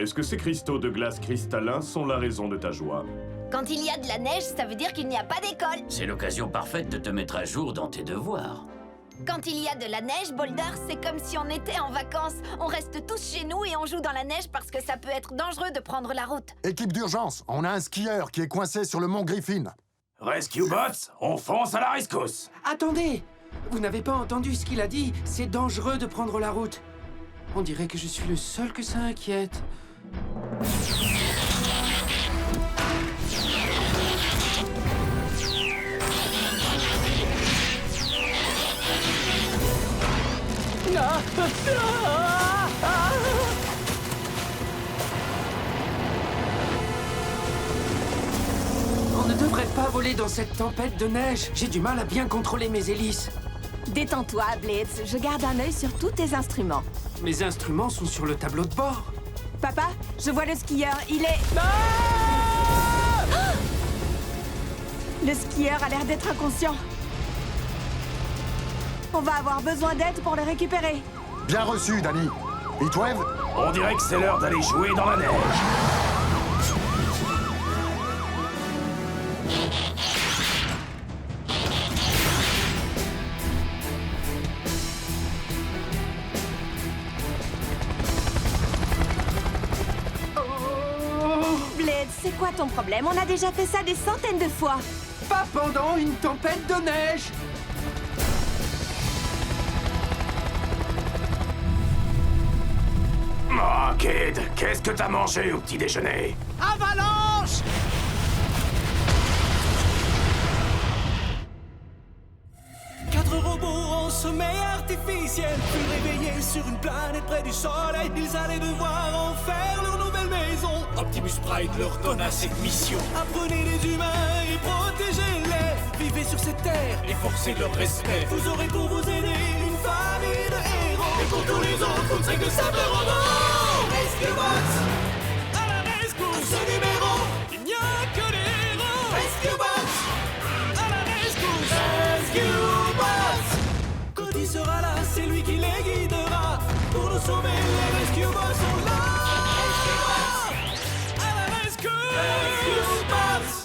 Est-ce que ces cristaux de glace cristallins sont la raison de ta joie? Quand il y a de la neige, ça veut dire qu'il n'y a pas d'école. C'est l'occasion parfaite de te mettre à jour dans tes devoirs. Quand il y a de la neige, Boulder, c'est comme si on était en vacances. On reste tous chez nous et on joue dans la neige parce que ça peut être dangereux de prendre la route. Équipe d'urgence, on a un skieur qui est coincé sur le mont Griffin. Rescue Bots, on fonce à la rescousse. Attendez! Vous n'avez pas entendu ce qu'il a dit? C'est dangereux de prendre la route. On dirait que je suis le seul que ça inquiète. On ne devrait pas voler dans cette tempête de neige. J'ai du mal à bien contrôler mes hélices. Détends-toi, Blitz. Je garde un œil sur tous tes instruments. Mes instruments sont sur le tableau de bord. Papa, je vois le skieur. Il est... Le skieur a l'air d'être inconscient. On va avoir besoin d'aide pour le récupérer. Bien reçu, Danny. Heatwave? On dirait que c'est l'heure d'aller jouer dans la neige. Blitz, c'est quoi ton problème? On a déjà fait ça des centaines de fois. Pas pendant une tempête de neige! Oh, Kid, qu'est-ce que t'as mangé au petit déjeuner? Avalanche! Quatre robots en sommeil artificiel furent réveillés sur une planète près du soleil. Ils allaient devoir en faire leur nouvelle maison. Optimus Prime leur donna cette mission. Apprenez les humains et protégez-les. Vivez sur cette terre et forcez leur respect. Vous aurez pour vous aider une famille de héros. Et pour tous les autres, vous ne serez que simples robots. Rescue Bots, à la rescousse. À ce numéro, il n'y a que des héros. Rescue Bots, à la rescousse. Rescue Bots. Cody sera là, c'est lui qui les guidera. Pour nous sauver, les Rescue Bots sont là. Rescue Bots, à la rescousse. Rescue Bots.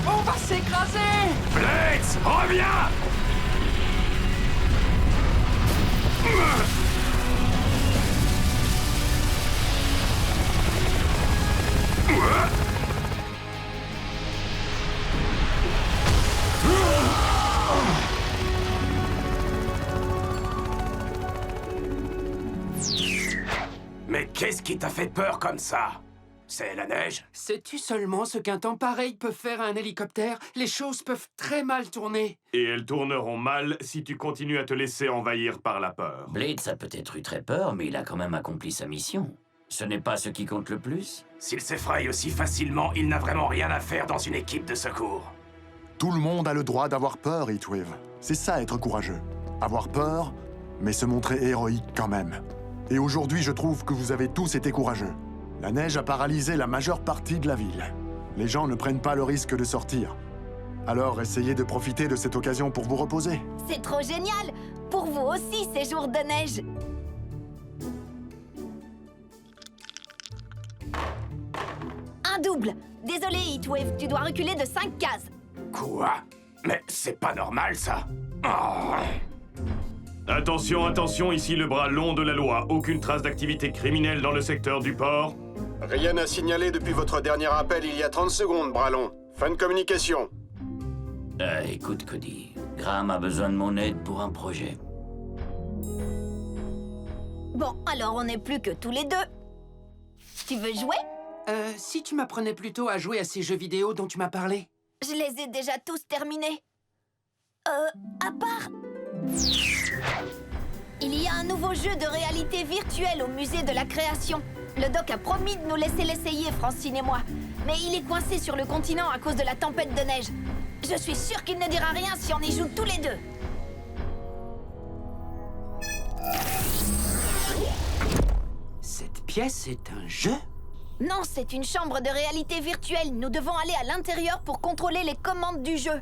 On va s'écraser! Blitz, reviens! Mais qu'est-ce qui t'a fait peur comme ça? C'est la neige? Sais-tu seulement ce qu'un temps pareil peut faire à un hélicoptère? Les choses peuvent très mal tourner. Et elles tourneront mal si tu continues à te laisser envahir par la peur. Blitz a peut-être eu très peur, mais il a quand même accompli sa mission. Ce n'est pas ce qui compte le plus. S'il s'effraie aussi facilement, il n'a vraiment rien à faire dans une équipe de secours. Tout le monde a le droit d'avoir peur, Heatwave. C'est ça, être courageux. Avoir peur, mais se montrer héroïque quand même. Et aujourd'hui, je trouve que vous avez tous été courageux. La neige a paralysé la majeure partie de la ville. Les gens ne prennent pas le risque de sortir. Alors, essayez de profiter de cette occasion pour vous reposer. C'est trop génial. Pour vous aussi, ces jours de neige. Un double. Désolé, Heatwave, tu dois reculer de 5 cases. Quoi? Mais c'est pas normal, ça. Oh. Attention, attention, ici le bras long de la loi. Aucune trace d'activité criminelle dans le secteur du port. Rien à signaler depuis votre dernier appel il y a 30 secondes, bras long. Fin de communication. Écoute, Cody, Graham a besoin de mon aide pour un projet. Bon, alors on n'est plus que tous les deux. Tu veux jouer? Si tu m'apprenais plutôt à jouer à ces jeux vidéo dont tu m'as parlé. Je les ai déjà tous terminés. À part... Il y a un nouveau jeu de réalité virtuelle au musée de la création. Le doc a promis de nous laisser l'essayer, Francine et moi. Mais il est coincé sur le continent à cause de la tempête de neige. Je suis sûre qu'il ne dira rien si on y joue tous les deux. Cette pièce est un jeu? Non, c'est une chambre de réalité virtuelle. Nous devons aller à l'intérieur pour contrôler les commandes du jeu.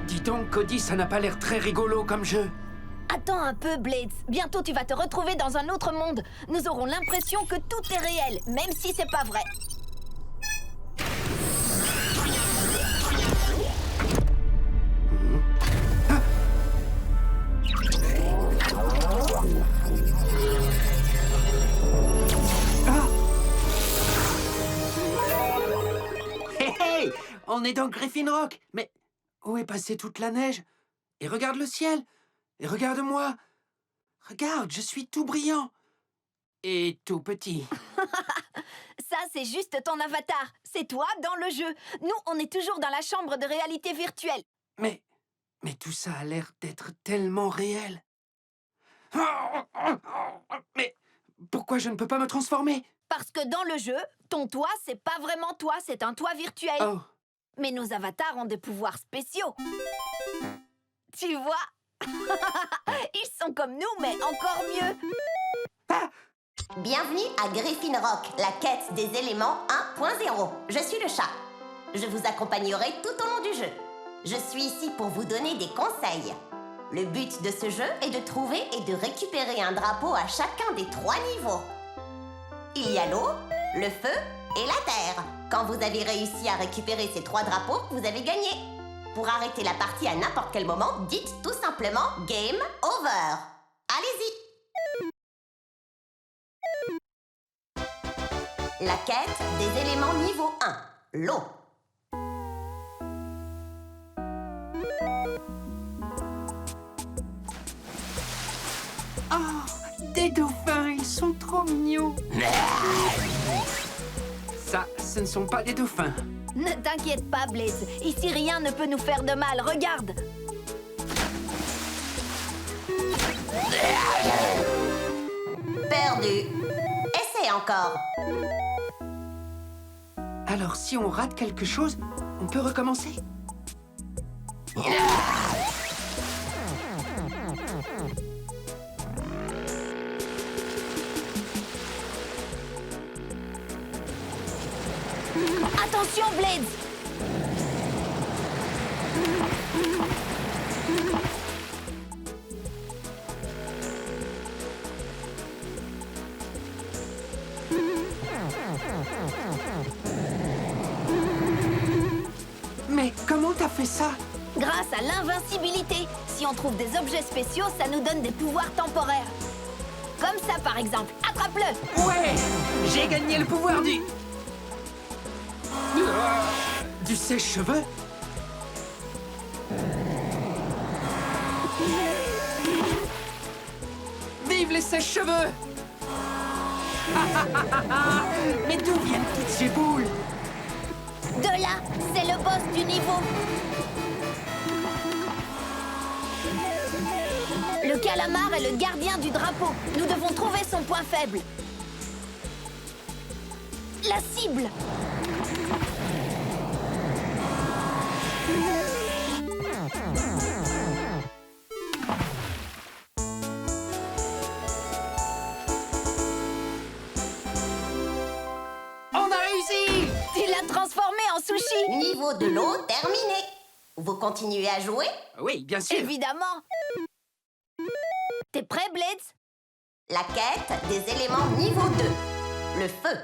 Dis donc, Cody, ça n'a pas l'air très rigolo comme jeu. Attends un peu, Blades. Bientôt, tu vas te retrouver dans un autre monde. Nous aurons l'impression que tout est réel, même si c'est pas vrai. Hé hé! On est dans Griffin Rock. Mais où est passée toute la neige? Et regarde le ciel. Et regarde-moi. Regarde, je suis tout brillant. Et tout petit. Ça, c'est juste ton avatar. C'est toi dans le jeu. Nous, on est toujours dans la chambre de réalité virtuelle. Mais tout ça a l'air d'être tellement réel. Mais pourquoi je ne peux pas me transformer? Parce que dans le jeu, ton toi, c'est pas vraiment toi, c'est un toi virtuel. Oh. Mais nos avatars ont des pouvoirs spéciaux. Tu vois? Ils sont comme nous, mais encore mieux. Bienvenue à Griffin Rock, la quête des éléments 1.0. Je suis le chat. Je vous accompagnerai tout au long du jeu. Je suis ici pour vous donner des conseils. Le but de ce jeu est de trouver et de récupérer un drapeau à chacun des 3 niveaux. Il y a l'eau, le feu et la terre. Quand vous avez réussi à récupérer ces 3 drapeaux, vous avez gagné. Pour arrêter la partie à n'importe quel moment, dites tout simplement « Game over ». Allez-y! La quête des éléments niveau 1, l'eau. Oh, des dauphins, ils sont trop mignons. Ça, ce ne sont pas des dauphins. Ne t'inquiète pas, Blaze. Ici, rien ne peut nous faire de mal. Regarde. Perdu. Essaie encore. Alors, si on rate quelque chose, on peut recommencer. Attention, Blades. Mais comment t'as fait ça? Grâce à l'invincibilité. Si on trouve des objets spéciaux, ça nous donne des pouvoirs temporaires. Comme ça, par exemple. Attrape-le. Ouais! J'ai gagné le pouvoir du... Du sèche-cheveux? Vive les sèche-cheveux! Mais d'où viennent toutes ces boules? De là, c'est le boss du niveau. Le calamar est le gardien du drapeau. Nous devons trouver son point faible. La cible. On a réussi! Tu l'as transformé en sushi. Niveau de l'eau terminé. Vous continuez à jouer? Oui, bien sûr. Évidemment. T'es prêt, Blades? La quête des éléments niveau 2, le feu.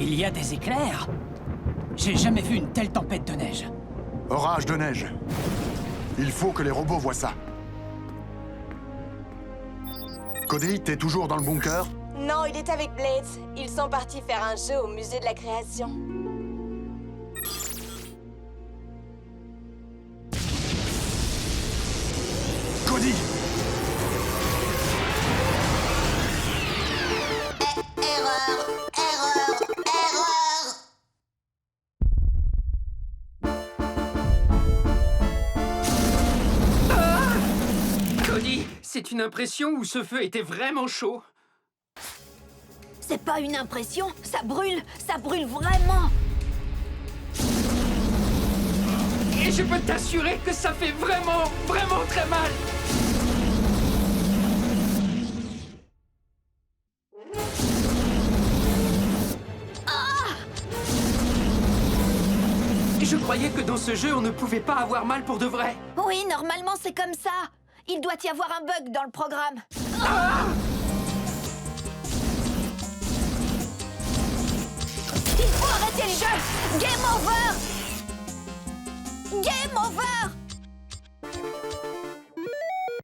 Il y a des éclairs? J'ai jamais vu une telle tempête de neige. Orage de neige. Il faut que les robots voient ça. Cody, t'es toujours dans le bunker? Non, il est avec Blades. Ils sont partis faire un jeu au musée de la création. Cody! Erreur! Cody, c'est une impression où ce feu était vraiment chaud. C'est pas une impression, ça brûle vraiment. Et je peux t'assurer que ça fait vraiment, vraiment très mal. Je croyais que dans ce jeu, on ne pouvait pas avoir mal pour de vrai. Oui, normalement, c'est comme ça. Il doit y avoir un bug dans le programme. Il faut arrêter le jeu. Game over. Game over.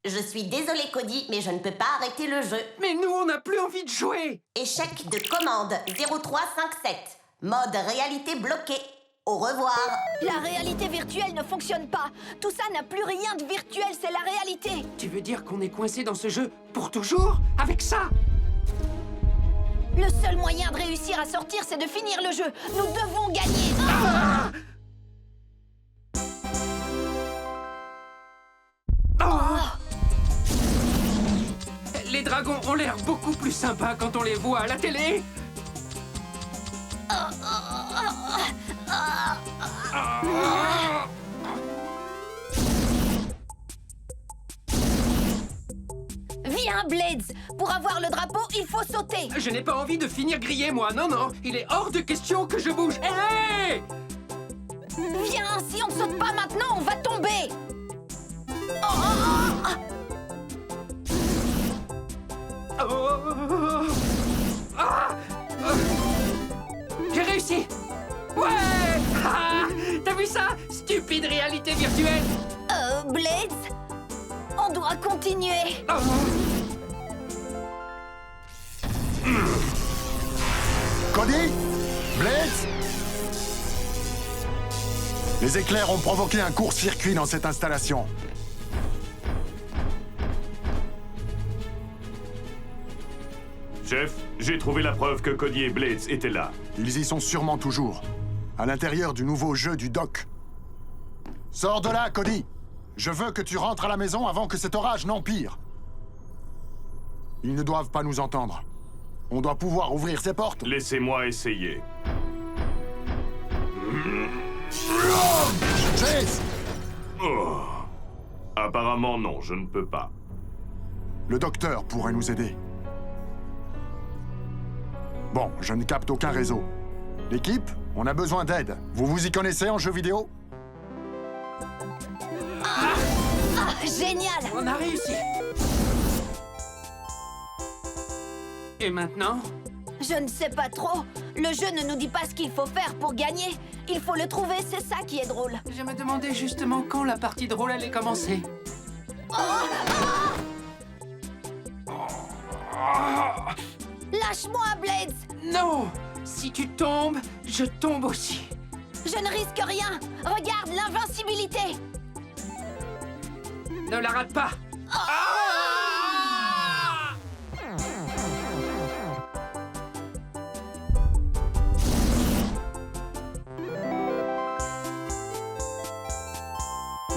Je suis désolée, Cody, mais je ne peux pas arrêter le jeu. Mais nous, on n'a plus envie de jouer. Échec de commande 0357. Mode réalité bloqué. Au revoir. La réalité virtuelle ne fonctionne pas. Tout ça n'a plus rien de virtuel, c'est la réalité. Tu veux dire qu'on est coincé dans ce jeu pour toujours? Avec ça? Le seul moyen de réussir à sortir, c'est de finir le jeu. Nous devons gagner. Les dragons ont l'air beaucoup plus sympas quand on les voit à la télé. Viens, Blades. Pour avoir le drapeau, il faut sauter. Je n'ai pas envie de finir grillé, moi. Non, non. Il est hors de question que je bouge. Hé! Viens, si on ne saute pas maintenant, on va tomber. J'ai réussi. Ouais! T'as vu ça? Stupide réalité virtuelle. Blades, on doit continuer. Cody? Blades? Les éclairs ont provoqué un court-circuit dans cette installation. Chef, j'ai trouvé la preuve que Cody et Blades étaient là. Ils y sont sûrement toujours. À l'intérieur du nouveau jeu du doc. Sors de là, Cody! Je veux que tu rentres à la maison avant que cet orage n'empire. Ils ne doivent pas nous entendre. On doit pouvoir ouvrir ces portes. Laissez-moi essayer. Chase! Oh. Apparemment, non, je ne peux pas. Le docteur pourrait nous aider. Bon, je ne capte aucun réseau. L'équipe, on a besoin d'aide. Vous vous y connaissez en jeux vidéo? Génial! On a réussi. Et maintenant? Je ne sais pas trop. Le jeu ne nous dit pas ce qu'il faut faire pour gagner. Il faut le trouver, c'est ça qui est drôle. Je me demandais justement quand la partie drôle allait commencer. Lâche-moi, Blades! Non! Si tu tombes, je tombe aussi. Je ne risque rien. Regarde l'invincibilité. Ne la rate pas.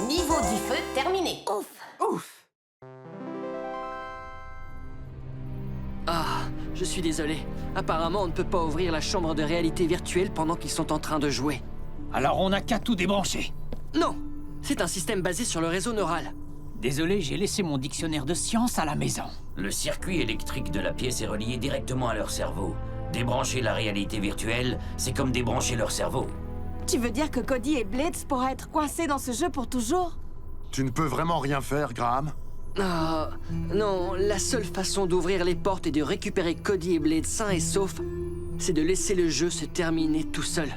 Niveau du feu terminé. Ouf. Ouf. Je suis désolé. Apparemment, on ne peut pas ouvrir la chambre de réalité virtuelle pendant qu'ils sont en train de jouer. Alors on n'a qu'à tout débrancher. Non! C'est un système basé sur le réseau neural. Désolé, j'ai laissé mon dictionnaire de sciences à la maison. Le circuit électrique de la pièce est relié directement à leur cerveau. Débrancher la réalité virtuelle, c'est comme débrancher leur cerveau. Tu veux dire que Cody et Blades pourraient être coincés dans ce jeu pour toujours? Tu ne peux vraiment rien faire, Graham? Non, la seule façon d'ouvrir les portes et de récupérer Cody et Blade sains et saufs, c'est de laisser le jeu se terminer tout seul.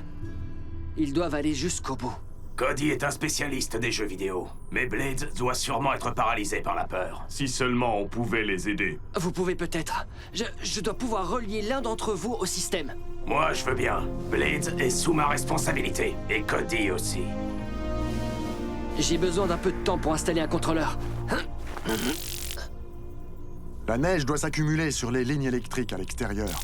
Ils doivent aller jusqu'au bout. Cody est un spécialiste des jeux vidéo, mais Blades doit sûrement être paralysé par la peur. Si seulement on pouvait les aider. Vous pouvez peut-être. Je dois pouvoir relier l'un d'entre vous au système. Moi, je veux bien. Blades est sous ma responsabilité, et Cody aussi. J'ai besoin d'un peu de temps pour installer un contrôleur. La neige doit s'accumuler sur les lignes électriques à l'extérieur.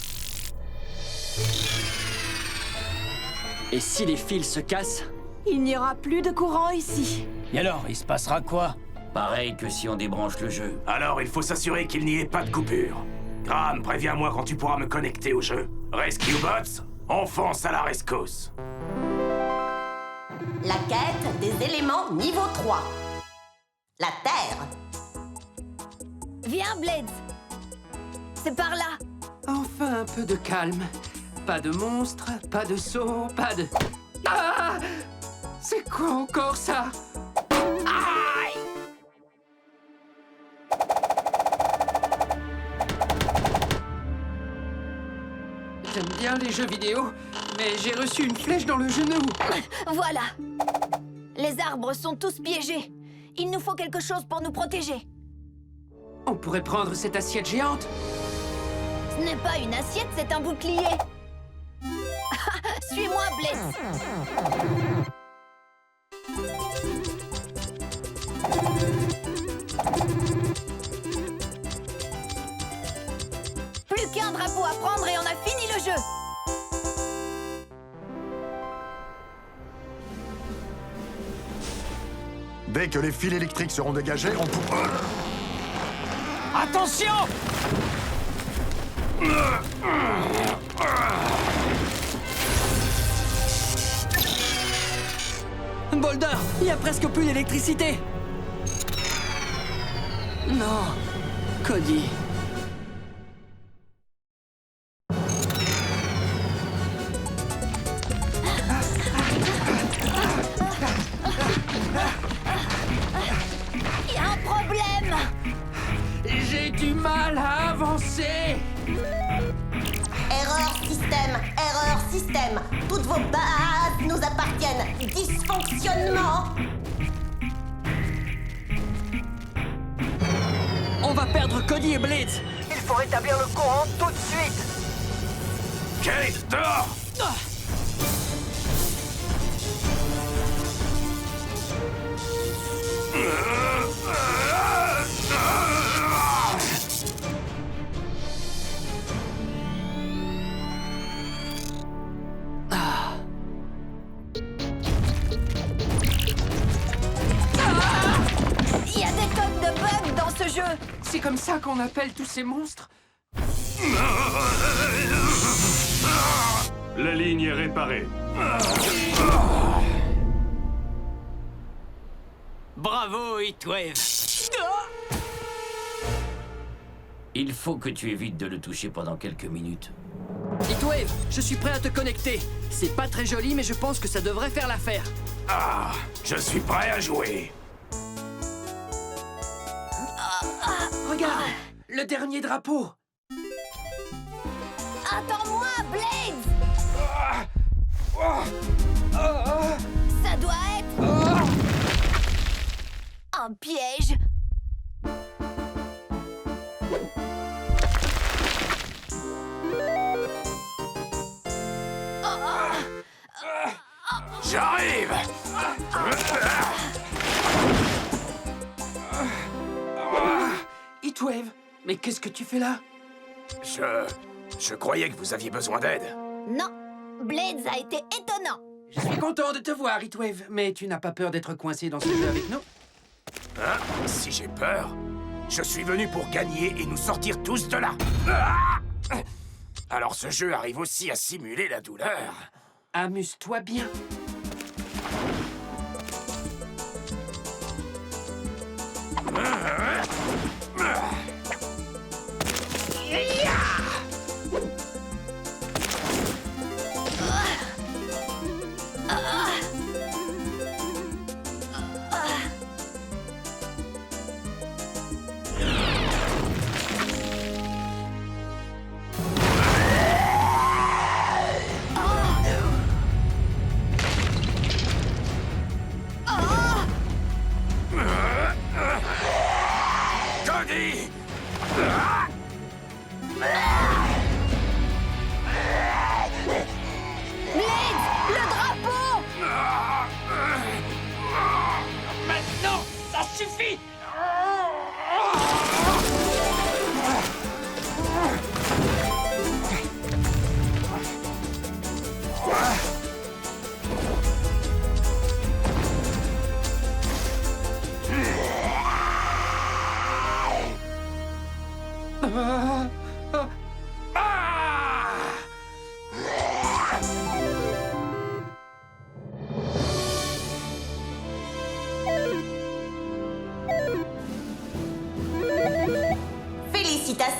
Et si les fils se cassent? Il n'y aura plus de courant ici. Et alors, il se passera quoi? Pareil que si on débranche le jeu. Alors, il faut s'assurer qu'il n'y ait pas de coupure. Graham, préviens-moi quand tu pourras me connecter au jeu. Rescue Bots, on fonce à la rescousse. La quête des éléments niveau 3. La Terre. Viens, Blades. C'est par là. Enfin un peu de calme. Pas de monstres, pas de sauts, pas de... Ah! C'est quoi encore ça? Aïe! J'aime bien les jeux vidéo, mais j'ai reçu une flèche dans le genou. Voilà. Les arbres sont tous piégés. Il nous faut quelque chose pour nous protéger. On pourrait prendre cette assiette géante. Ce n'est pas une assiette, c'est un bouclier. Suis-moi, Blades. Plus qu'un drapeau à prendre et on a fini le jeu. Dès que les fils électriques seront dégagés, on pourra... Attention! Boulder, il y a presque plus d'électricité. Non, Cody. Il y a un problème. J'ai du mal à avancer. Erreur système. Toutes vos bases nous appartiennent. Dysfonctionnement. On va perdre Cody et Blades. Il faut rétablir le courant tout de suite. Kate, dehors! Il y a des tonnes de bugs dans ce jeu. C'est comme ça qu'on appelle tous ces monstres? La ligne est réparée. Bravo, Heatwave. Il faut que tu évites de le toucher pendant quelques minutes. Heatwave, je suis prêt à te connecter. C'est pas très joli, mais je pense que ça devrait faire l'affaire. Ah, je suis prêt à jouer. Regarde, le dernier drapeau. Attends-moi, Blades. Ça doit être un piège. J'arrive! Heatwave, mais qu'est-ce que tu fais là? Je croyais que vous aviez besoin d'aide. Non, Blades a été étonnant. Je suis content de te voir, Heatwave, mais tu n'as pas peur d'être coincé dans ce jeu avec nous? Hein? Si j'ai peur, je suis venu pour gagner et nous sortir tous de là. Ah! Alors ce jeu arrive aussi à simuler la douleur. Amuse-toi bien. Cody! Blades, le drapeau. Maintenant, ça suffit.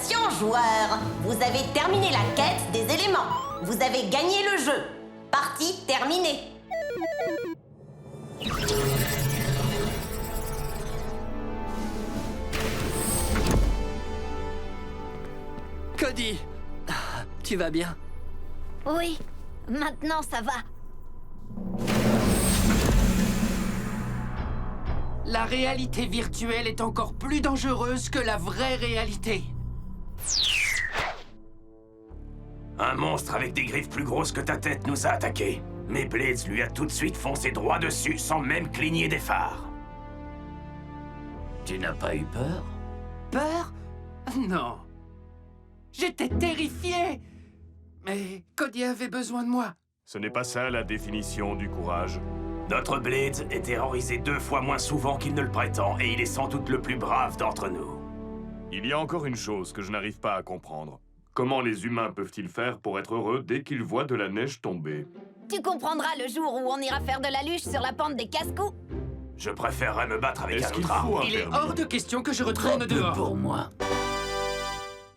Félicitations, joueurs! Vous avez terminé la quête des éléments. Vous avez gagné le jeu. Partie terminée. Cody, tu vas bien? Oui, maintenant ça va. La réalité virtuelle est encore plus dangereuse que la vraie réalité. Un monstre avec des griffes plus grosses que ta tête nous a attaqués. Mais Blades lui a tout de suite foncé droit dessus sans même cligner des phares. Tu n'as pas eu peur? Peur? Non. J'étais terrifié. Mais Cody avait besoin de moi. Ce n'est pas ça la définition du courage. Notre Blades est terrorisé 2 fois moins souvent qu'il ne le prétend, et il est sans doute le plus brave d'entre nous. Il y a encore une chose que je n'arrive pas à comprendre. Comment les humains peuvent-ils faire pour être heureux dès qu'ils voient de la neige tomber? Tu comprendras le jour où on ira faire de la luge sur la pente des casse-cou. Je préférerais me battre avec un autre arme. Il est hors de question que je retourne Très peu dehors. pour moi.